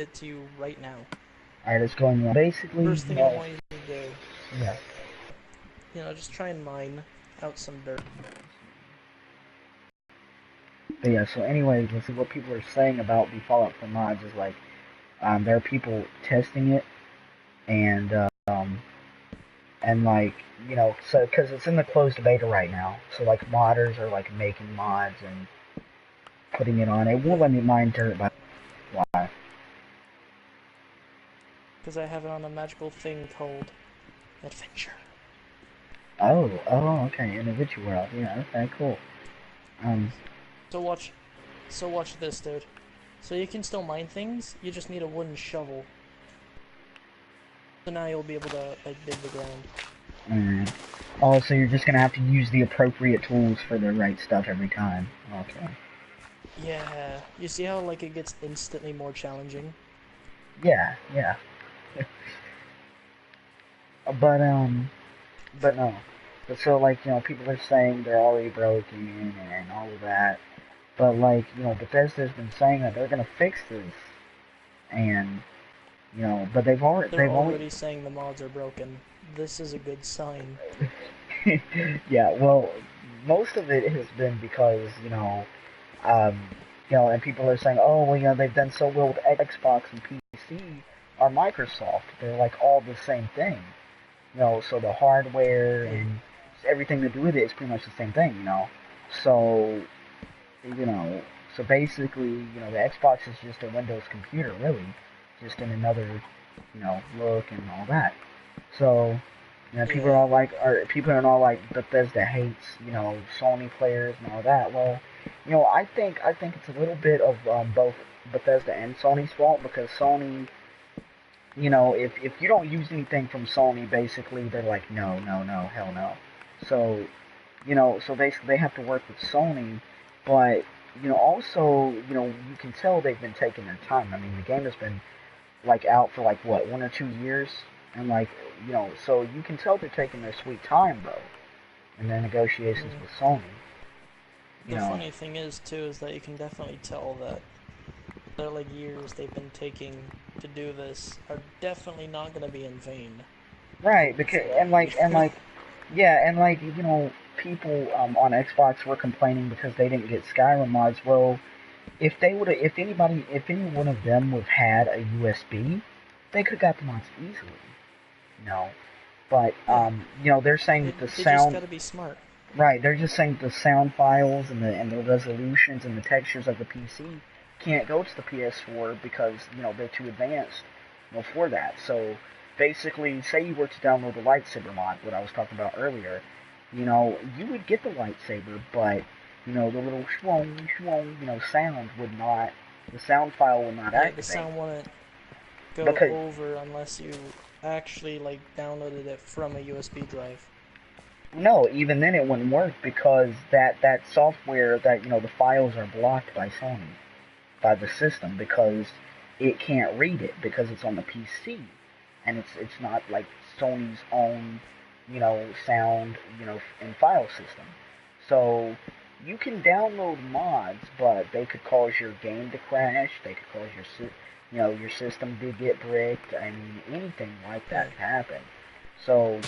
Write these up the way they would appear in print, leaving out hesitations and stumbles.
it to you right now. Alright, it's going on. Basically, First thing I want you to do, yeah. just try and mine out some dirt. But yeah, so anyway, this is what people are saying about the Fallout 4 mods is like, there are people testing it, and, and like, so, because it's in the closed beta right now, so like modders are like making mods and putting it on. It won't let me mine dirt, but why? Because I have it on a magical thing called Adventure. Okay, in the Witcher world, yeah, okay, cool. Um, So watch this, dude. So you can still mine things, you just need a wooden shovel. So now you'll be able to, like, dig the ground. oh, so you're just gonna have to use the appropriate tools for the right stuff every time. Okay. Yeah, you see how, like, it gets instantly more challenging? Yeah, yeah. But, but no. But so, like, people are saying they're already broken and all of that. But, like, Bethesda's been saying that they're gonna fix this. And, but They're already saying the mods are broken. This is a good sign. yeah, well, most of it has been because, um, and people are saying, oh, well, they've done so well with Xbox and PC or Microsoft. They're, like, all the same thing. So the hardware Yeah. and everything to do with it is pretty much the same thing. So, you know, so basically, the Xbox is just a Windows computer, really, just in another, look and all that. So, people are Yeah. all like, Bethesda hates, Sony players and all that. Well, I think it's a little bit of both Bethesda and Sony's fault because Sony, if you don't use anything from Sony, basically they're like, no, no, no, hell no. So, so basically they have to work with Sony, but also, you can tell they've been taking their time. I mean, the game has been like out for like what 1 or 2 years, and like so you can tell they're taking their sweet time though in their negotiations Mm. with Sony. You The know, funny thing is, too, is that you can definitely tell that the, like, years they've been taking to do this are definitely not going to be in vain right? Because for that. yeah, and like people on Xbox were complaining because they didn't get Skyrim mods. Well, if any one of them would have had a USB, they could have got the mods easily. You know, but Yeah. they're saying that the They just sound. got to be smart. Right, they're just saying the sound files and the resolutions and the textures of the PC can't go to the PS4 because they're too advanced for that. So basically, say you were to download the lightsaber mod, what I was talking about earlier, you would get the lightsaber, but the little shwong shwong sound would not, the sound file would not Yeah, the activate sound wouldn't go because over unless you actually, like, downloaded it from a USB drive. no, even then it wouldn't work because that software that the files are blocked by Sony, by the system, because it can't read it because it's on the PC and it's not like Sony's own sound and file system. So you can download mods, but they could cause your game to crash. They could cause your system to get bricked. I mean, anything like that Yeah. could happen. So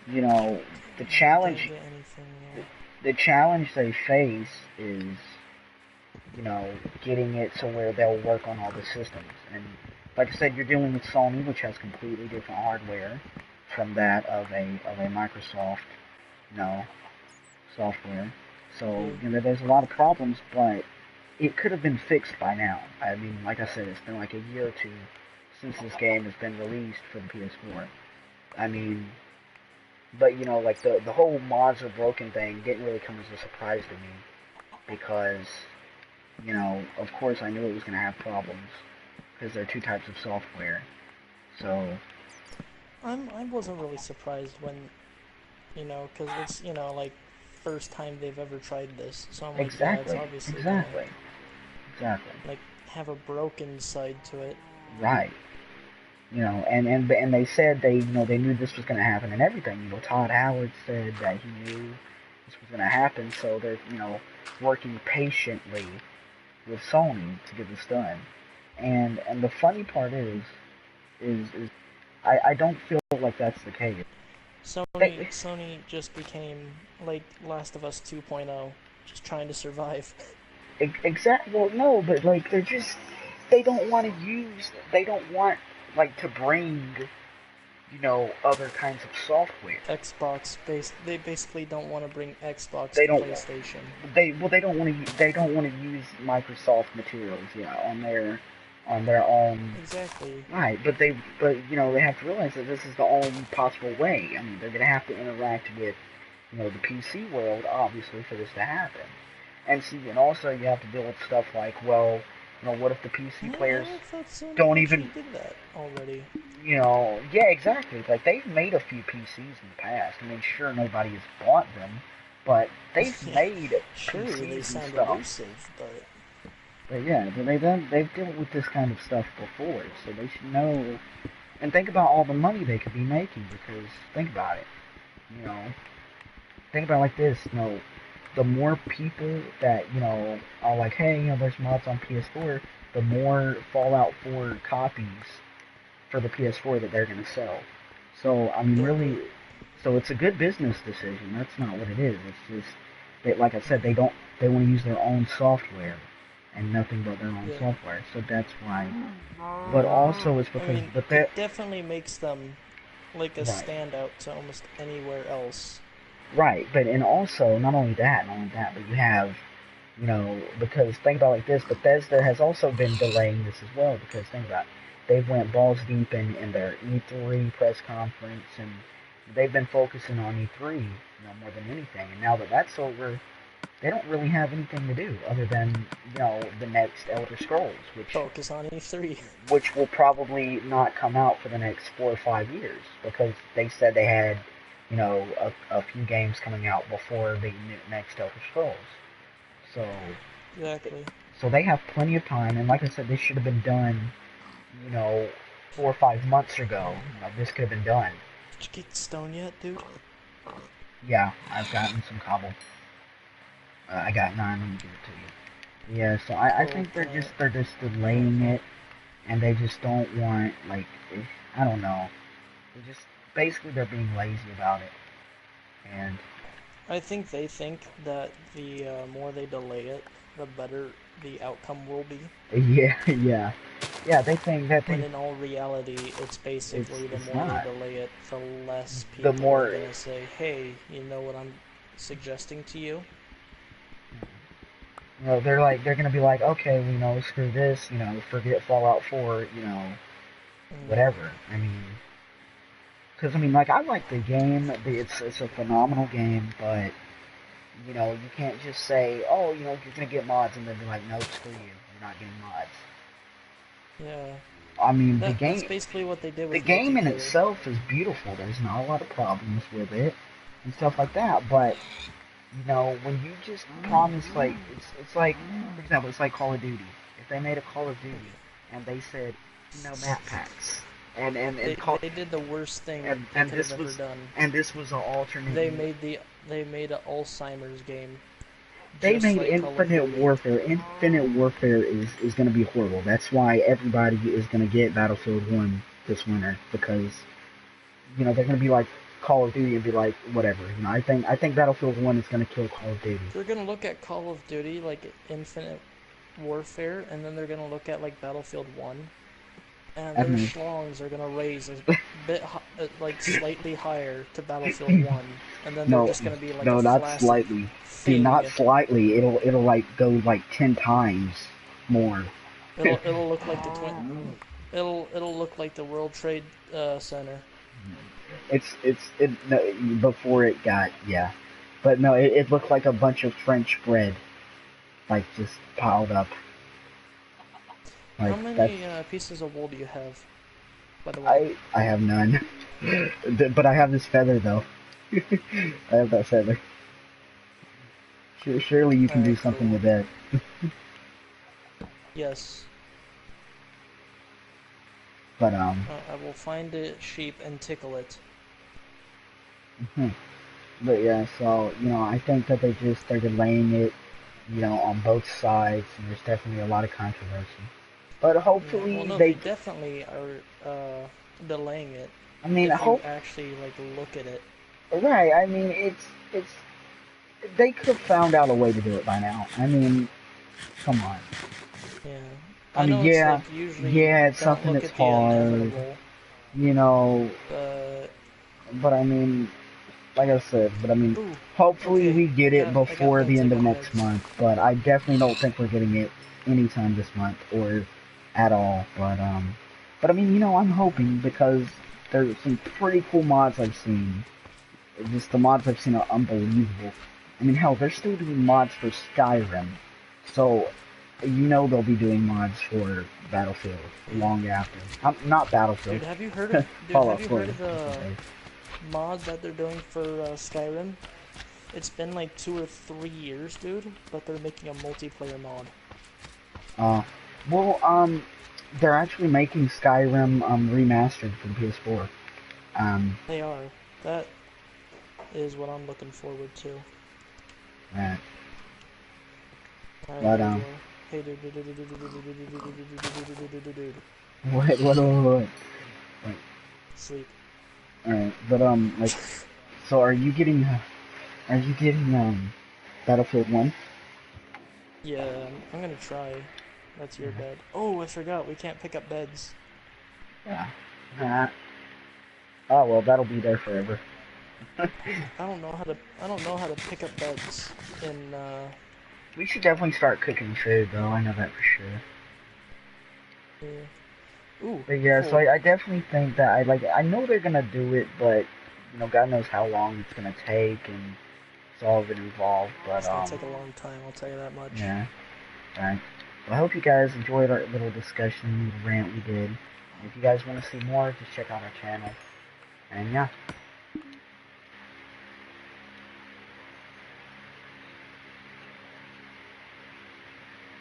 you know the I didn't challenge get anything the, yet. the challenge they face is getting it so where they'll work on all the systems. And like I said, you're dealing with Sony, which has completely different hardware from that of a Microsoft, you know, software. So Yeah. there's a lot of problems, but it could have been fixed by now. I mean, like I said, it's been like a year or two since this game has been released for the PS4. I mean, but like the whole mods are broken thing didn't really come as a surprise to me because of course I knew it was going to have problems because there are two types of software. So, I wasn't really surprised when, because it's, like, first time they've ever tried this. So I'm like, yeah, it's exactly, obviously gonna, exactly, exactly. like, have a broken side to it. Right. And they said they knew this was going to happen and everything. Todd Howard said that he knew this was going to happen, so they're working patiently with Sony to get this done. And the funny part is I don't feel like that's the case. Sony just became like Last of Us 2.0, just trying to survive. Exactly. Well, no, but like they don't want to use they don't want like to bring other kinds of software. They basically don't want to bring Xbox They to don't PlayStation. they don't want to use Microsoft materials, on their own. Exactly. Right, but they have to realize that this is the only possible way. I mean, they're gonna have to interact with the PC world, obviously, for this to happen. And see, and also you have to deal with stuff like, well, what if the PC players I thought Sony don't even, actually did that already. yeah, exactly. Like they've made a few PCs in the past. I mean, sure, nobody has bought them, but they've Yeah, made sure, they PCs and sound stuff. elusive, but But yeah, they've dealt with this kind of stuff before, so they should know. And think about all the money they could be making, because think about it. You know, think about it like this. The more people that are like, hey, there's mods on PS4, the more Fallout 4 copies for the PS4 that they're gonna sell. So I mean, exactly. really, so it's a good business decision. That's not what it is. It's just that, like I said, they want to use their own software and nothing but their own Yeah. software. So that's why. But also it's I because, mean, but it that definitely makes them like a right, standout to almost anywhere else. right. But and also not only that, but you have because think about it like this, Bethesda has also been delaying this as well, because think about it, they've went balls deep in their E3 press conference, and they've been focusing on E3, more than anything. And now that that's over, they don't really have anything to do other than, the next Elder Scrolls, Focus on E3. which will probably not come out for the next 4 or 5 years, because they said they had, a few games coming out before the next Elder Scrolls. So, Exactly. so they have plenty of time, and like I said, this should have been done, you know, 4 or 5 months ago. This could have been done. Did you get stone yet, dude? Yeah, I've gotten some cobble. I got 9. Let me give it to you. Yeah, so I Cool. think they're just delaying it, and they just don't want I don't know. They just basically they're being lazy about it, and I think they think that the more they delay it, the better the outcome will be. yeah, yeah, yeah. They think that When in all reality, it's basically the it's more they not. delay it, the less The people are more gonna say, hey, you know what I'm suggesting to you? they're gonna be like, okay, screw this, forget Fallout 4, Mm, whatever. I mean, because I mean, like, I like the game. It's a phenomenal game, but you can't just say, oh, you're gonna get mods, and then be like, nope, screw you, you're not getting mods. yeah. I mean, That's basically what they did the with game in multiplayer. itself is beautiful. There's not a lot of problems with it and stuff like that, but when you just promise, like, it's like, for example, it's like Call of Duty. If they made a Call of Duty and they said no map packs, They did the worst thing they and could have ever done. this was an alternate. They made an Alzheimer's game, They just made like Call of Infinite Duty. Warfare. Infinite Warfare is going to be horrible. That's why everybody is going to get Battlefield 1 this winter, because they're going to be like Call of Duty and be like whatever. I think Battlefield 1 is going to kill Call of Duty. They're gonna look at Call of Duty like Infinite Warfare, and then they're gonna look at like Battlefield 1, and I their mean, schlongs are gonna raise a bit, like slightly higher to Battlefield 1, and then they're no, just gonna be like a no, not flaccid slightly. Dude, not thing. slightly. It'll like go like 10 times more. It'll look like the twin. It'll look like the World Trade Center. It no, before it got, yeah, but no, it looked like a bunch of French bread, like, just piled up. How Like, that's many pieces of wool do you have, by the way? I have none, but I have this feather though. I have that feather. Surely you can do Alright, something cool. with that. Yes. But I will find a sheep and tickle it. mhm. But yeah, so I think that they're delaying it, on both sides, and there's definitely a lot of controversy. But Yeah, hopefully well, no, they they. definitely are delaying it. I mean, If you hope actually like look at it, right. I mean, it's they could have found out a way to do it by now. I mean, come on. yeah. I I mean, know it's yeah, like usually you yeah, it's don't something look that's at the hard, inevitable, you know. but But I mean, like I said, but I mean, ooh, hopefully okay, we get it I got before the beds, I end of got next beds. month. But I definitely don't think we're getting it anytime this month or at all. But I mean, I'm hoping because there's some pretty cool mods I've seen. Just the mods I've seen are unbelievable. I mean, hell, they're still doing mods for Skyrim, so they'll be doing mods for Battlefield Yeah. long after. Not Battlefield, Dude, have Fallout you 4. heard of the mod that they're doing for Skyrim? It's been like 2 or 3 years, dude, but they're making a multiplayer mod. Uh, well, they're actually making Skyrim remastered for the PS4. Um, They are. That is what I'm looking forward to. uh, Alright, but here we go. Hey, dude. what? Wait, Sleep. all right, but like, so are you getting Battlefield 1? Yeah, I'm gonna try. That's your bed. Oh, I forgot. We can't pick up beds. Yeah. Uh, oh well, that'll be there forever. I don't know how to. I don't know how to pick up beds in. We should definitely start cooking food, though. I know that for sure. Yeah. Ooh, But yeah, so cool. I definitely think that I know they're gonna do it, but God knows how long it's gonna take and it's all been involved. But It's gonna take a long time. I'll tell you that much. yeah, right. Well, I hope you guys enjoyed our little discussion, little rant we did. And if you guys want to see more, just check out our channel. And yeah.